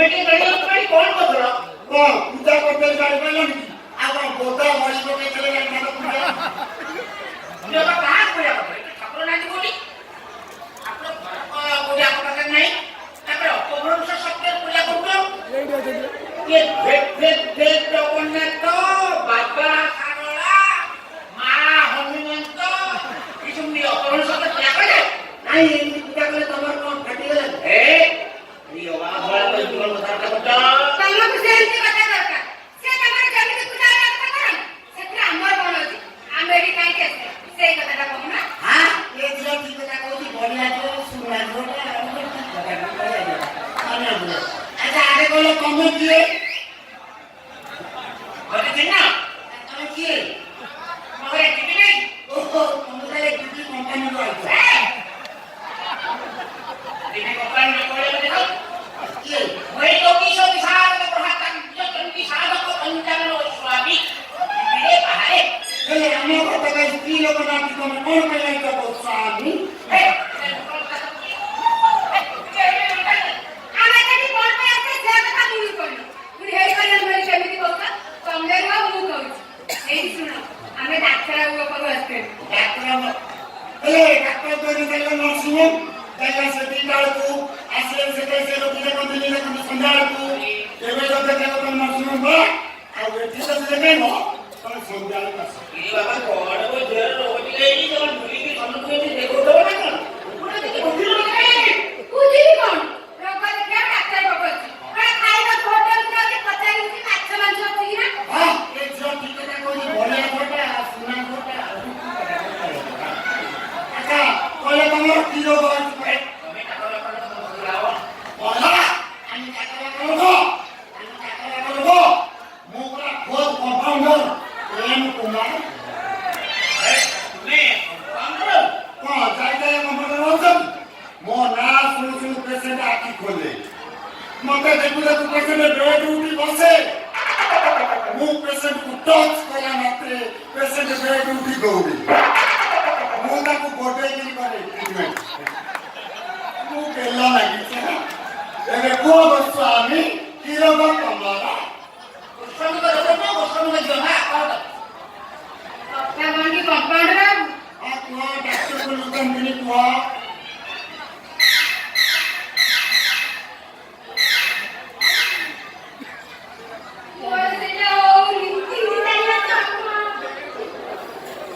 ଏମିତି ଗାଡ଼ି କଣ କରୁଥିଲ? କଣ ପୂଜା କରିତେ ଗାଡ଼ି ପାଇଲନି କି? ଆଉ ବୋଧା ମଣି ପକେଇଥିଲେ ଗାଡ଼ି ପୂଜା ବାବା କାହା ପୂଜା କରୁଥିଲେ? ଠାକୁର ନାହାନ୍ତି କୋଉଠି? ଆପଣ ଘର କୋଉଠି ଆଖ ପାଖରେ ନାହିଁ? ତାପରେ ଅପଭ୍ରଂଶ ଶବ୍ଦରେ ପୂଜା କରୁଛ? ଜଗନ୍ନାଥ ବାବା ସାରଳା ମା ହନୁମନ୍ତ ଏସବୁ ଅପଭ୍ରଂଶ ଶବ୍ଦ ପୂଜା କରେ? ନାଇଁ ଏମିତି ପୂଜା କଲେ ତମର କଣ ଫାଟିଗଲା? ଜୀବନ କଥାବାର୍ତ୍ତା କରୁଛ? ତମକୁ ସେମିତି କଥା ଦରକାର। ସେ ତମର ଯେମିତି ପୂଜା କରନ୍ତି ସେଥିରେ ଆମର କଣ ଅଛି? ଆମେ ଏଠି କାହିଁକି ଆସିବା? ସେଇ କଥାଟା କହୁନା। ହଁ ଏ ଝିଅ କି କଥା କହୁଛି ବଢିଆ ଝିଅ ଶୁଣା ଝିଅଟା ଆଚ୍ଛା ଆଗେ କହିଲେ ତମେ କିଏ? ଘରେ ଚିହ୍ନା? ତମେ କିଏ? ଘରେ ଚିହ୍ନି ନାହିଁ? ଓହୋ ତମେ ତାହେଲେ କିଛି କମ୍ପାନୀରୁ ଆଇଛ? ଦିନେ କମ୍ପାନୀରେ କହିଲେ ଦେଖ କିଏ? মই তোকিছো বিশাল প্রহাতান বিশাল পঞ্চানন স্বামী বিরে পাহাড়ে ହେଲେ ଆମ କଥା କାହିଁ ସ୍ତ୍ରୀ ଲୋକ ନାହାନ୍ତି ତମେ କଣ ପାଇଁ ଆଇଛ ସ୍ୱାମୀ? ଆମେ ଏଠି କଣ ପାଇଁ ଆସିଛେ ସେ କଥା ମୁଁ କହିଲି। ପୁଣି ହେଇ କରି ଆମେ ସେମିତି କହୁଛ ତମେ ରୁହ ମୁଁ କହୁଛି। ଏଇ ଶୁଣ ଆମେ ଡାକ୍ତର ବାବୁ ଆସିଛେ। ଡାକ୍ତର ହେଲେ ଡାକ୍ତର କହିଲେ ଦେଲେ ନର୍ସିଂ ହୋମ୍ ଦେଲେ ସେ ଦିଟା ବେଳକୁ ଆସିଲେ ସେତେ ସେ ରୋଗୀ ଦେଖନ୍ତି ଦେଖନ୍ତି ସନ୍ଧ୍ୟା ବେଳକୁ ଏବେ ତ ଦେଖେଇବ ତମେ ନର୍ସିଂ ହୋମ୍ ବା ଆଉ ଏଠି ତ ଦେଖେଇବ ତମେ ସନ୍ଧ୍ୟା ବେଳକୁ ଆସ। ବାବା କଣ ଝିଅ ରୋଗ ହେଇଛି ତମେ ବୁଲିକି ସମସ୍ତଙ୍କୁ ଦେଖଉଥିବ ନା କଣ? ବୁଝିଲି କଣ ରୋଗ ଦେଖିବା ଡାକ୍ତର ବାବୁ ଅଛି। ଖାଇବା ହୋଟେଲକୁ ଯାଉଛି ପଚାରିକି ମାଛ ମାଂସ ଅଛି କି ନା? ହଁ ଏ ଝିଅ ଠିକ କଥା କହୁଛି ବଢିଆ ଝିଅଟା ସୁନା ଝିଅଟା ଆଚ୍ଛା କହିଲେ ତମର କି ରୋଗ ଅଛି? ତମେ ଠାକୁର ବୁଲାଅ আমি ମୁଁ ପୁରା ଖୋଦ କମ୍ପାଉଣ୍ଡର ଏମ୍ କୁମାର। ତୁମେ କଣ ଯାଇ ଯାଇ କମ୍ପାଉଣ୍ଡର ରହୁଛନ୍ତି? ମୋ ନାଁ ଶୁଣୁ ଶୁଣୁ ପେସେଣ୍ଟ ଆଖି ଖୋଲେ ମତେ ଦେଖୁ ଦେଖୁ ପେସେଣ୍ଟ ବେଡ୍ ଉଠି ବସେ ମୁଁ ପେସେଣ୍ଟକୁ ଟଚ୍ କଲା ମାତ୍ରେ ପେସେଣ୍ଟ ବେଡ୍ ଉଠି ଦୌଡେ ମୁଁ ତାକୁ ଗୋଟେଇକିରି କରେ ଟ୍ରିଟମେଣ୍ଟ। ମୁଁ ବେଲ ଲାଗିଛି ନା ଏବେ କୁହ ସ୍ୱାମୀ କି ରୋଗ ତମର? ଗୋସ୍ୱାମୀଙ୍କ ରୋଗ ନୁହଁ ଗୋସ୍ୱାମୀଙ୍କ ଝିଅ ନା କଣ? କଥା କଣ କି କମ୍ପାଉଣ୍ଡର ବାବୁ? ହଁ କୁହ ଡାକ୍ତରକୁ ଲୁଚନ୍ତିନି କୁହ।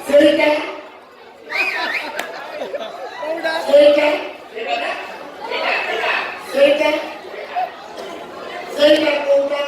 ସେଇଟା ସେଇଟା ସେଇଟା ସେଇଟା କୋଉଟା?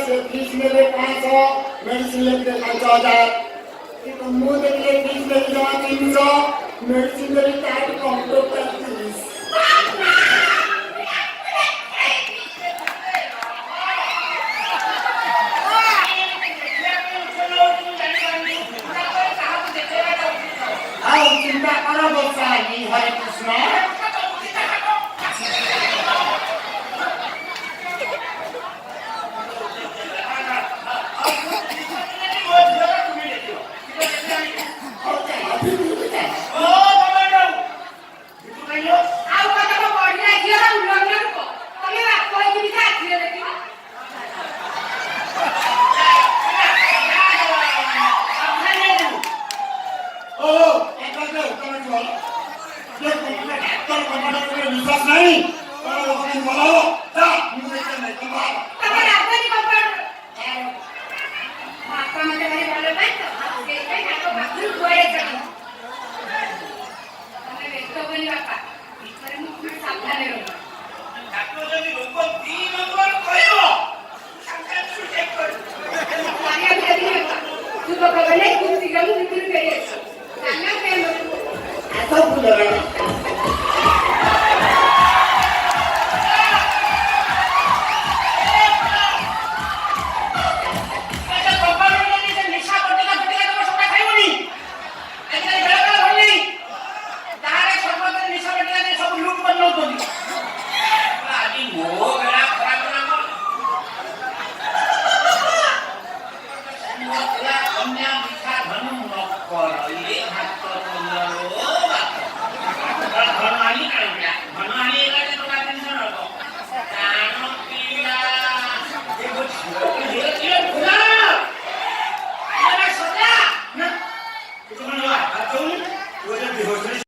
से फीस मेरे 500 मेडिसिन लेके 5000 तो मुंह देखले फीस मेरी जमा 300 मेडिसिन मेरी कार्ड काउंटर पर 30 आओ चिंता करो गोसाई हरे कृष्ण ଆଉ କଥା କଣ ବଢିଆ ଝିଅର ଉଲ୍ଲଙ୍ଘନ ରୂପ ତମେ ବାପ ହେଇକି ବି ଆଖିରେ ଦେଖିବ ओ एका के उत्तर दियो ये कोणता डॉक्टर कोणाकडे विश्वास नाही कोणा लोकांनी बोलावो जा मी देखील नाही तुम्हा ତମ ରାଜନୀ କମ୍ପାଉଣ୍ଡର ବାପା ମତେ ଭାରି ଭଲ ପାଏ ତ ସେଇଥିପାଇଁ ତାଙ୍କ ପାଖରୁ କୁଆଡ଼େ ଯାଉ ତମେ ବ୍ୟସ୍ତ ହବନି ବାପା ଭିତରେ ମୁଁ ଖୁବ୍ ସାବଧାନରେ ରହୁଛି ଡାକ୍ତର ଯଦି ରୋଗ 3 ନମ୍ବର କହିବ ସାଙ୍ଗେ ସୁଯୋଗ କର ପାଣିଆ ଭିତରେ ବାପା ତୁ ପକାବ ନାହିଁ ଖୁବ୍ ଶୀଘ୍ର ମୁଁ ଭିତରୁ ଫେରି ଆସିବି ସାଙ୍ଗେ ଫେରି ଆସ ବୁଲରେ